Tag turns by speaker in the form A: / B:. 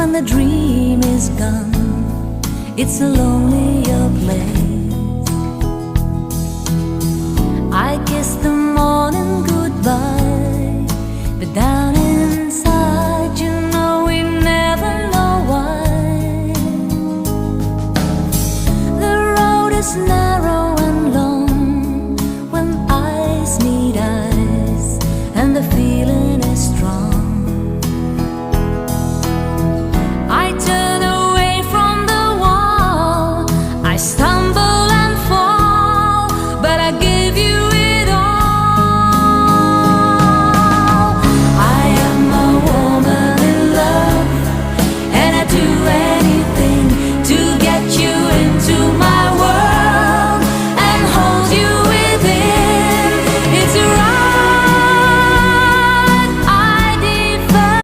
A: when the dream is gone, it's a lonelier place. I kiss the morning goodbye, but down inside, you know we never know why. The road is narrow and long when eyes meet eyes, and the feeling